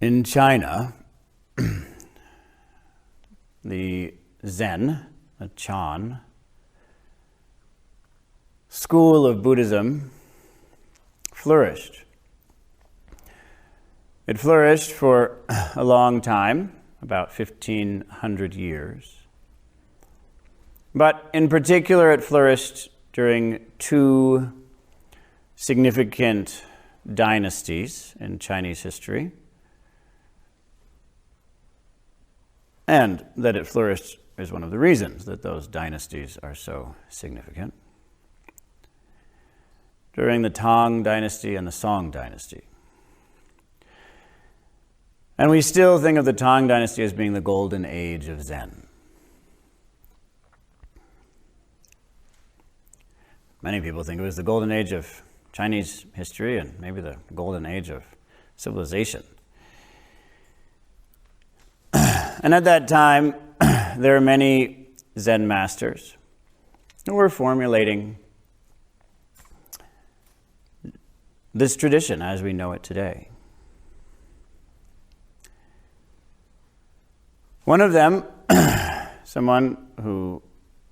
In China, the Zen, the Chan, school of Buddhism flourished. It flourished for a long time, about 1,500 years. But in particular, it flourished during two significant dynasties in Chinese history. And that it flourished is one of the reasons that those dynasties are so significant. During the Tang Dynasty and the Song Dynasty. And we still think of the Tang Dynasty as being the golden age of Zen. Many people think it was the golden age of Chinese history and maybe the golden age of civilization. And at that time, there were many Zen masters who were formulating this tradition as we know it today. One of them, someone who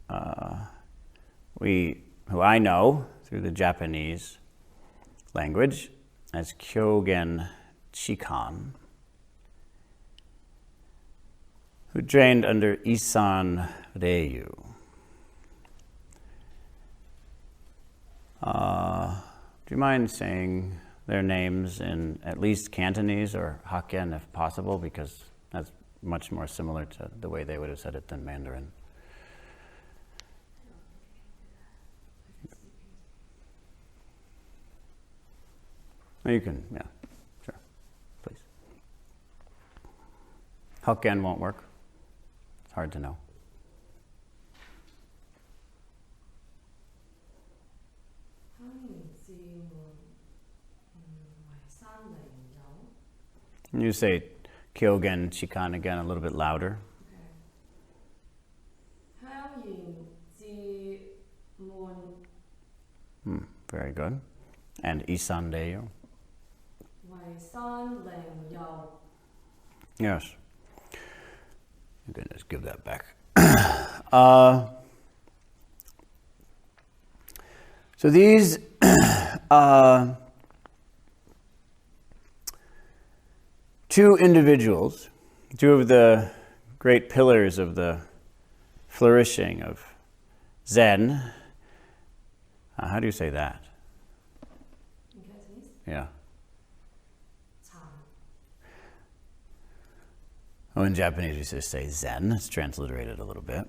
I know through the Japanese language as Kyōgen Chikan, who trained under Isan Reiyū. Do you mind saying their names in at least Cantonese or Hokkien if possible, because that's much more similar to the way they would have said it than Mandarin. You can, yeah, sure, please. Hokkien won't work. It's hard to know. You say Kyōgen Chikan again a little bit louder. Very good. And Isan Reiyū. Yes. You can just give that back. So these two individuals, two of the great pillars of the flourishing of Zen. How do you say that? In Cantonese? Yeah. Oh, in Japanese we just say Zen. It's transliterated a little bit.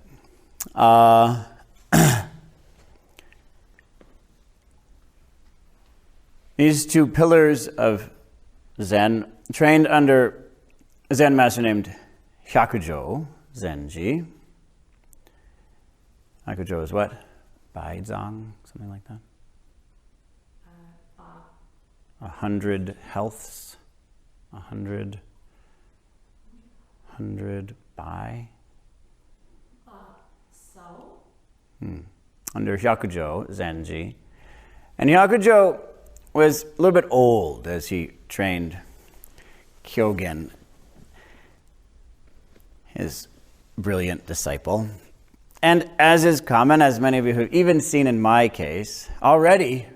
These two pillars of Zen trained under a Zen master named Hyakujō Zenji. Hyakujō is what? Baizang, something like that? 100 healths. 100 bai. Under Hyakujō Zenji. And Hyakujō was a little bit old as he trained Kyōgen, his brilliant disciple. And as is common, as many of you have even seen in my case, already, I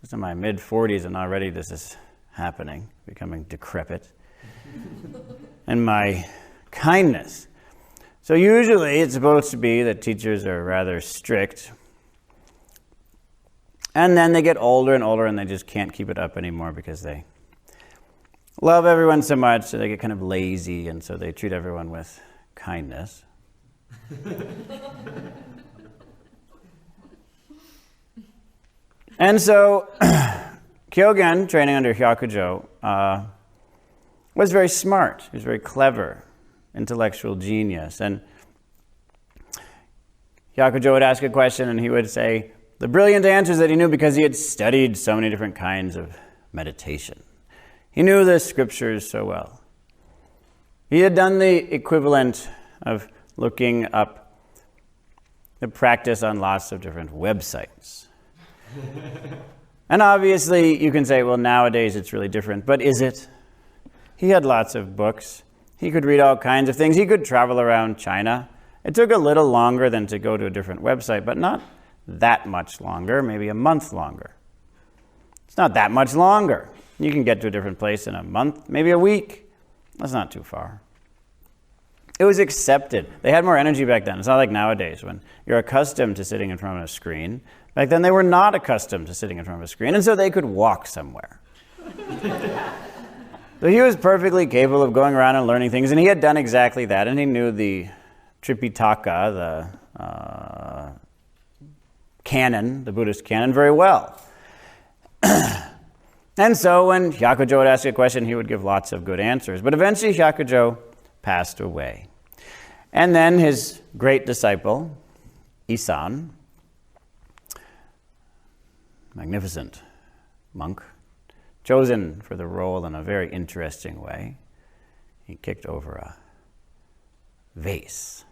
was in my mid-40s and already this is happening, becoming decrepit. And my kindness. So usually it's supposed to be that teachers are rather strict. And then they get older and older and they just can't keep it up anymore because they love everyone so much, so they get kind of lazy, and so they treat everyone with kindness. And so Kyōgen, training under Hyakujō, was very smart. He was very clever, intellectual genius. And Hyakujō would ask a question and he would say the brilliant answers that he knew because he had studied so many different kinds of meditation. He knew the scriptures so well. He had done the equivalent of looking up the practice on lots of different websites. And obviously you can say, well, nowadays it's really different, but is it? He had lots of books. He could read all kinds of things. He could travel around China. It took a little longer than to go to a different website, but not that much longer, maybe a month longer. It's not that much longer. You can get to a different place in a month, maybe a week. That's not too far. It was accepted. They had more energy back then. It's not like nowadays when you're accustomed to sitting in front of a screen. Back then they were not accustomed to sitting in front of a screen, and so they could walk somewhere. So he was perfectly capable of going around and learning things, and he had done exactly that, and he knew the Tripitaka, the canon, the Buddhist canon, very well. And so when Hyakujō would ask a question, he would give lots of good answers. But eventually Hyakujō passed away. And then his great disciple, Isan, magnificent monk, chosen for the role in a very interesting way, he kicked over a vase.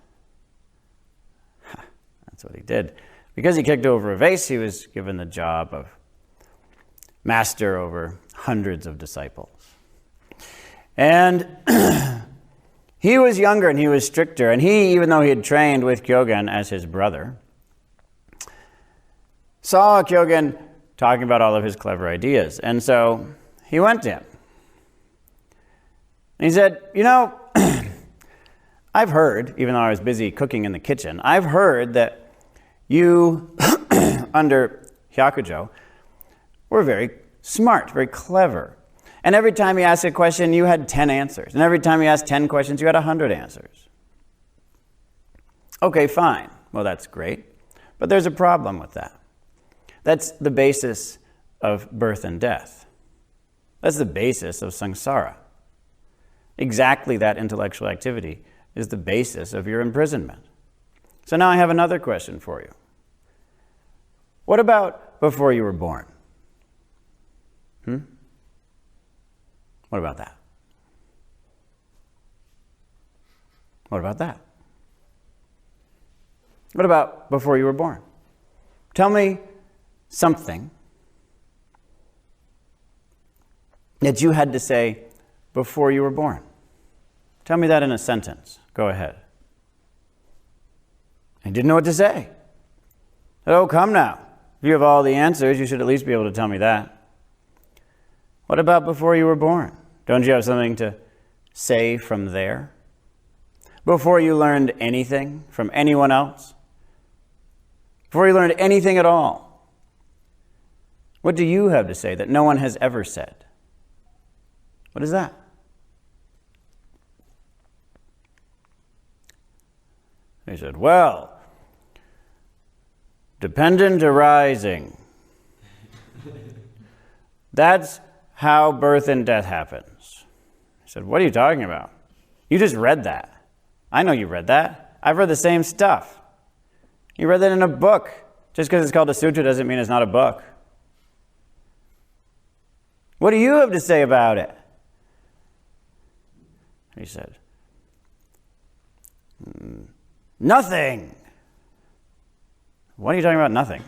That's what he did. Because he kicked over a vase, he was given the job of master over hundreds of disciples. And he was younger and he was stricter, and he, even though he had trained with Kyōgen as his brother, saw Kyōgen talking about all of his clever ideas. And so he went to him. And he said, you know, I've heard, even though I was busy cooking in the kitchen, I've heard that you, under Hyakujō, were very smart, very clever. And every time he asked a question, you had 10 answers. And every time he asked 10 questions, you had 100 answers. Okay, fine. Well, that's great. But there's a problem with that. That's the basis of birth and death. That's the basis of samsara. Exactly that intellectual activity is the basis of your imprisonment. So now I have another question for you. What about before you were born? What about that? What about that? What about before you were born? Tell me something that you had to say before you were born. Tell me that in a sentence. Go ahead. I didn't know what to say. Oh, come now. If you have all the answers, you should at least be able to tell me that. What about before you were born? Don't you have something to say from there? Before you learned anything from anyone else? Before you learned anything at all? What do you have to say that no one has ever said? What is that? He said, well, dependent arising. That's how birth and death happens. I said, what are you talking about? You just read that. I know you read that. I've read the same stuff. You read that in a book. Just because it's called a sutra doesn't mean it's not a book. What do you have to say about it? He said, nothing. What are you talking about, nothing?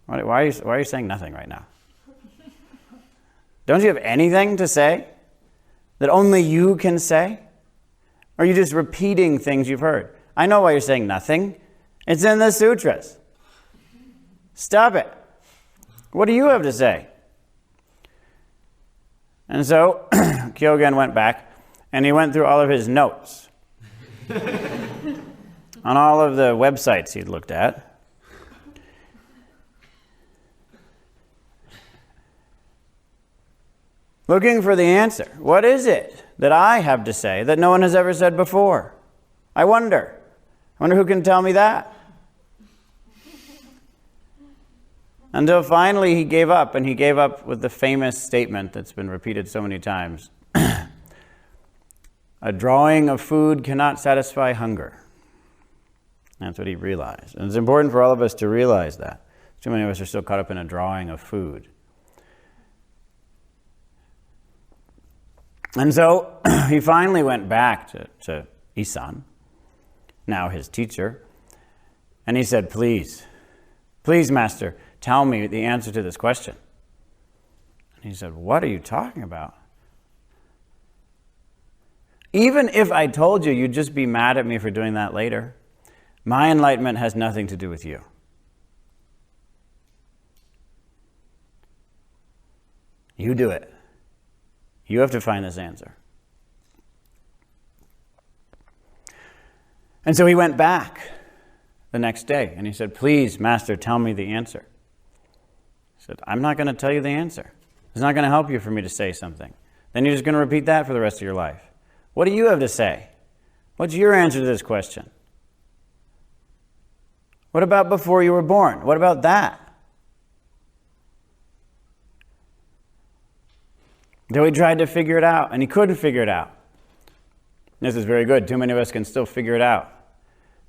Why are you saying nothing right now? Don't you have anything to say that only you can say? Or are you just repeating things you've heard? I know why you're saying nothing. It's in the sutras. Stop it. What do you have to say? And so Kyōgen went back and he went through all of his notes on all of the websites he'd looked at. Looking for the answer. What is it that I have to say that no one has ever said before? I wonder who can tell me that. Until finally he gave up, and he gave up with the famous statement that's been repeated so many times. A drawing of food cannot satisfy hunger. That's what he realized. And it's important for all of us to realize that. Too many of us are still caught up in a drawing of food. And so he finally went back to Isan, now his teacher, and he said, please, master, tell me the answer to this question. And he said, what are you talking about? Even if I told you, you'd just be mad at me for doing that later. My enlightenment has nothing to do with you. You do it. You have to find this answer. And so he went back the next day and he said, please, Master, tell me the answer. He said, I'm not going to tell you the answer. It's not going to help you for me to say something. Then you're just going to repeat that for the rest of your life. What do you have to say? What's your answer to this question? What about before you were born? What about that? So he tried to figure it out, and he couldn't figure it out. This is very good. Too many of us can still figure it out.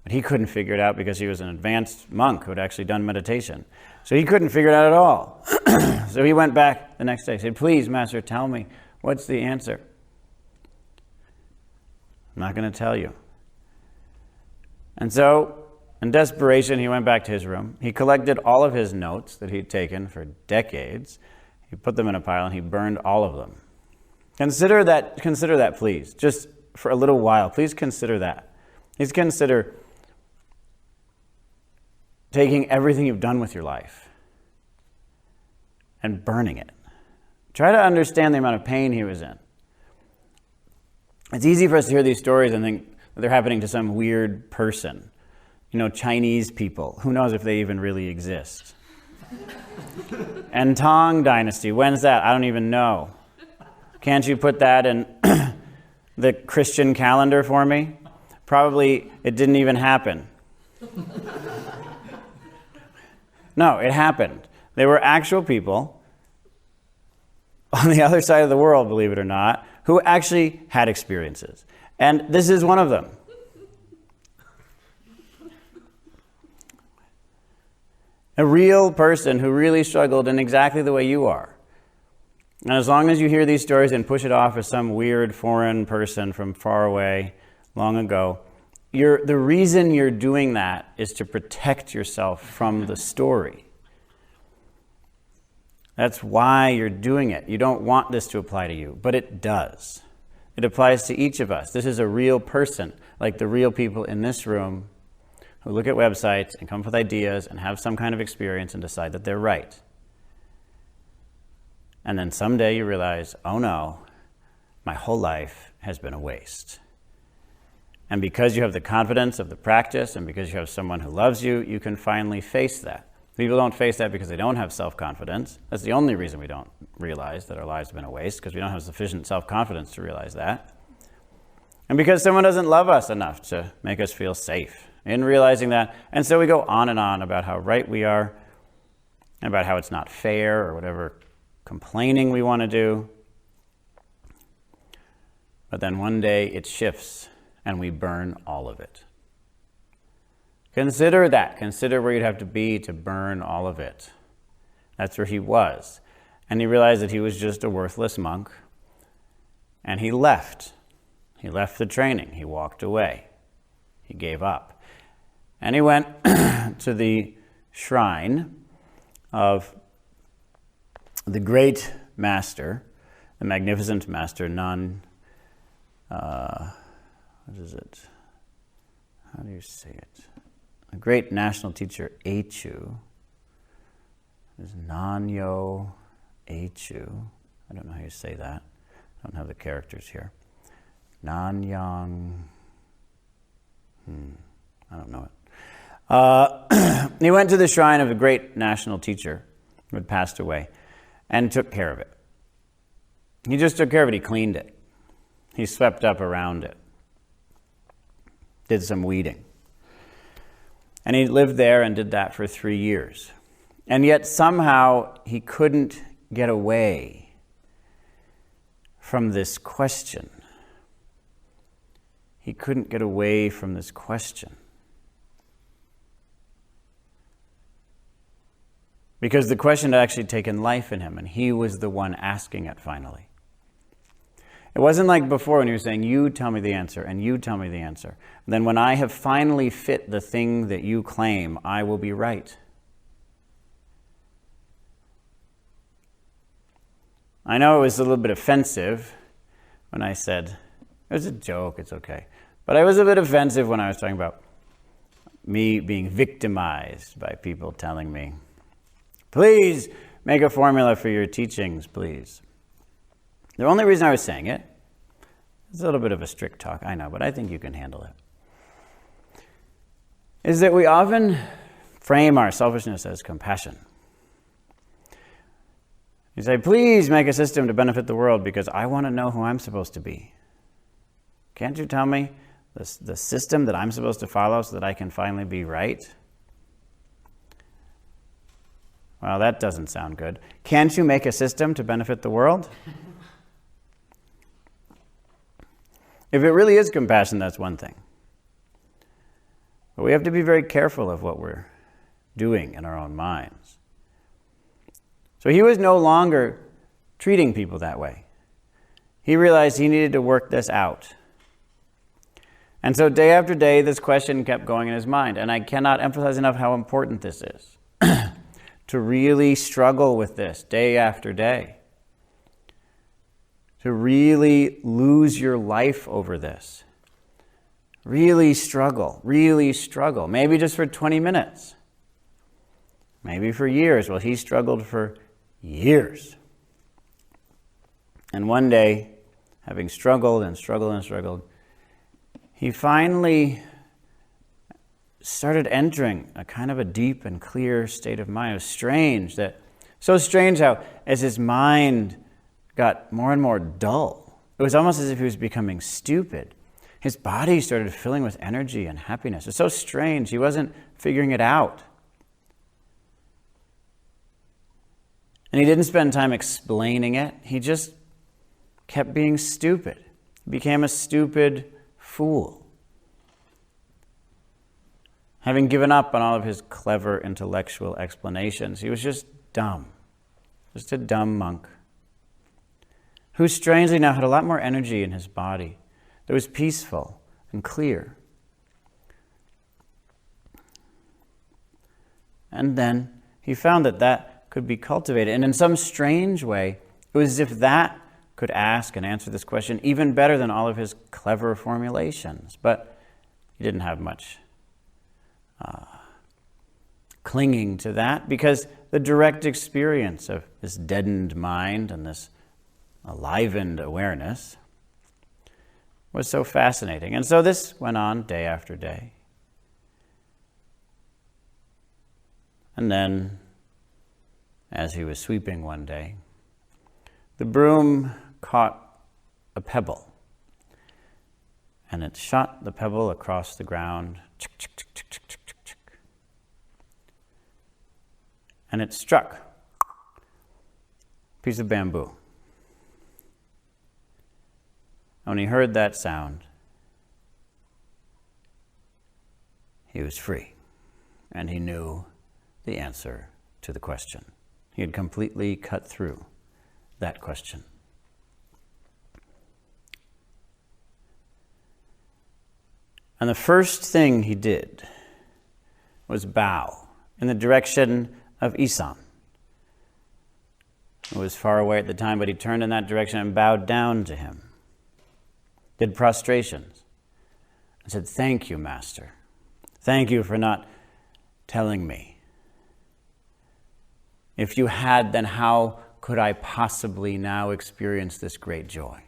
But he couldn't figure it out because he was an advanced monk who had actually done meditation. So he couldn't figure it out at all. So he went back the next day. He said, please, Master, tell me, what's the answer? I'm not going to tell you. And so, in desperation, he went back to his room. He collected all of his notes that he'd taken for decades. He put them in a pile and he burned all of them. Consider that, please. Just for a little while, please consider that. Please consider taking everything you've done with your life and burning it. Try to understand the amount of pain he was in. It's easy for us to hear these stories and think that they're happening to some weird person. Chinese people. Who knows if they even really exist? And Tang Dynasty. When's that? I don't even know. Can't you put that in the Christian calendar for me? Probably it didn't even happen. No, it happened. They were actual people on the other side of the world, believe it or not, who actually had experiences. And this is one of them. A real person who really struggled in exactly the way you are. And as long as you hear these stories and push it off as some weird foreign person from far away, long ago, the reason you're doing that is to protect yourself from the story. That's why you're doing it. You don't want this to apply to you, but it does. It applies to each of us. This is a real person, like the real people in this room who look at websites and come up with ideas and have some kind of experience and decide that they're right. And then someday you realize, oh no, my whole life has been a waste. And because you have the confidence of the practice and because you have someone who loves you, you can finally face that. People don't face that because they don't have self-confidence. That's the only reason we don't realize that our lives have been a waste, because we don't have sufficient self-confidence to realize that. And because someone doesn't love us enough to make us feel safe in realizing that. And so we go on and on about how right we are, about how it's not fair, or whatever complaining we want to do. But then one day it shifts and we burn all of it. Consider that. Consider where you'd have to be to burn all of it. That's where he was. And he realized that he was just a worthless monk. And he left. He left the training. He walked away. He gave up. And he went to the shrine of the great master, the magnificent master, what is it? How do you say it? A great national teacher, Echū. Is Nanyō Echū. I don't know how you say that. I don't have the characters here. Nanyang. I don't know it. He went to the shrine of a great national teacher who had passed away and took care of it. He just took care of it. He cleaned it. He swept up around it. Did some weeding. And he lived there and did that for 3 years. And yet somehow he couldn't get away from this question. He couldn't get away from this question. Because the question had actually taken life in him, and he was the one asking it finally. It wasn't like before when he was saying, you tell me the answer, and you tell me the answer. And then when I have finally fit the thing that you claim, I will be right. I know it was a little bit offensive when I said, It was a joke, it's okay. But I was a bit offensive when I was talking about me being victimized by people telling me, please make a formula for your teachings, please. The only reason I was saying it, it's a little bit of a strict talk, I know, but I think you can handle it, is that we often frame our selfishness as compassion. You say, please make a system to benefit the world because I want to know who I'm supposed to be. Can't you tell me the system that I'm supposed to follow so that I can finally be right? Well, that doesn't sound good. Can't you make a system to benefit the world? If it really is compassion, that's one thing. But we have to be very careful of what we're doing in our own minds. So he was no longer treating people that way. He realized he needed to work this out. And so day after day, this question kept going in his mind. And I cannot emphasize enough how important this is. To really struggle with this day after day. To really lose your life over this. Really struggle. Maybe just for 20 minutes. Maybe for years. Well, he struggled for years. And one day, having struggled, he finally started entering a kind of a deep and clear state of mind. It was strange so strange how as his mind got more and more dull, it was almost as if he was becoming stupid. His body started filling with energy and happiness. It was so strange. He wasn't figuring it out. And he didn't spend time explaining it. He just kept being stupid. He became a stupid fool. Having given up on all of his clever intellectual explanations, he was just dumb. Just a dumb monk. Who strangely now had a lot more energy in his body. That was peaceful and clear. And then he found that could be cultivated. And in some strange way, it was as if that could ask and answer this question even better than all of his clever formulations. But he didn't have much clinging to that, because the direct experience of this deadened mind and this enlivened awareness was so fascinating. And so this went on day after day. And then, as he was sweeping one day, the broom caught a pebble, and it shot the pebble across the ground, and it struck a piece of bamboo. And when he heard that sound, he was free, and he knew the answer to the question. He had completely cut through that question. And the first thing he did was bow in the direction of Isan. It was far away at the time, but he turned in that direction and bowed down to him. Did prostrations. And said, "Thank you, Master. Thank you for not telling me. If you had, then how could I possibly now experience this great joy?"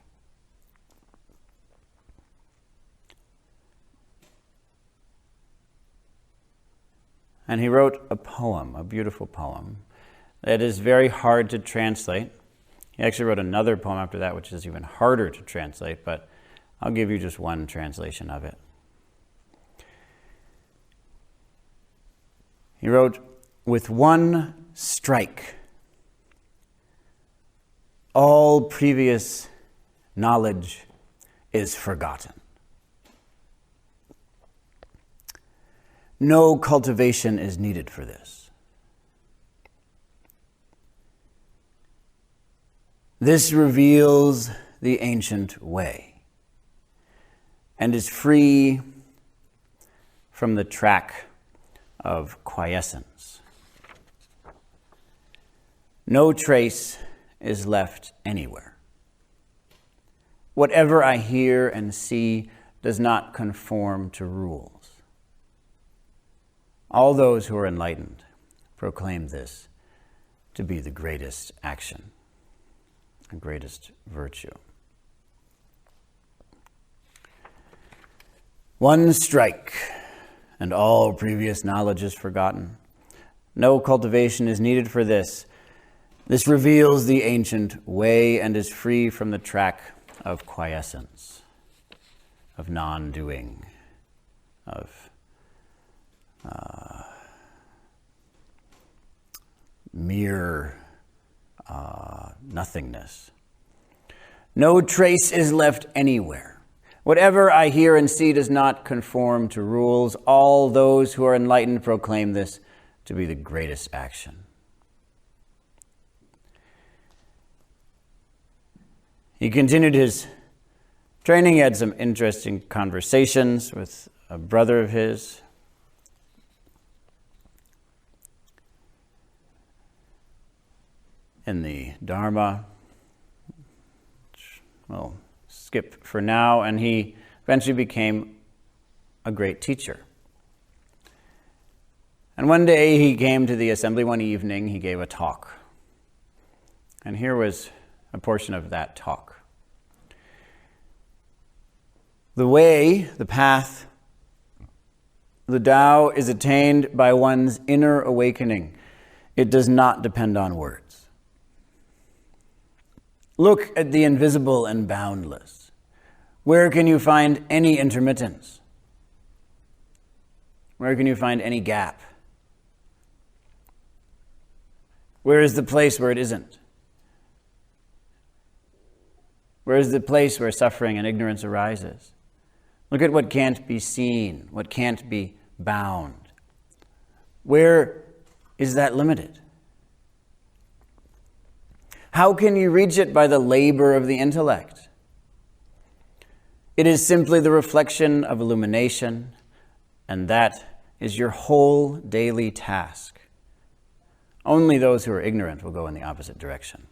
And he wrote a poem, a beautiful poem, that is very hard to translate. He actually wrote another poem after that, which is even harder to translate, but I'll give you just one translation of it. He wrote, "With one strike, all previous knowledge is forgotten. No cultivation is needed for this. This reveals the ancient way and is free from the track of quiescence. No trace is left anywhere. Whatever I hear and see does not conform to rules. All those who are enlightened proclaim this to be the greatest action and greatest virtue. One strike, and all previous knowledge is forgotten. No cultivation is needed for this. This reveals the ancient way and is free from the track of quiescence, of non-doing, of mere nothingness. No trace is left anywhere. Whatever I hear and see does not conform to rules. All those who are enlightened proclaim this to be the greatest action. He continued his training. He had some interesting conversations with a brother of his. In the Dharma, which we'll skip for now, and he eventually became a great teacher. And one day he came to the assembly one evening, he gave a talk. And here was a portion of that talk. The way, the path, the Tao is attained by one's inner awakening. It does not depend on words. Look at the invisible and boundless. Where can you find any intermittence? Where can you find any gap? Where is the place where it isn't? Where is the place where suffering and ignorance arises? Look at what can't be seen, what can't be bound. Where is that limited? How can you reach it by the labor of the intellect? It is simply the reflection of illumination, and that is your whole daily task. Only those who are ignorant will go in the opposite direction.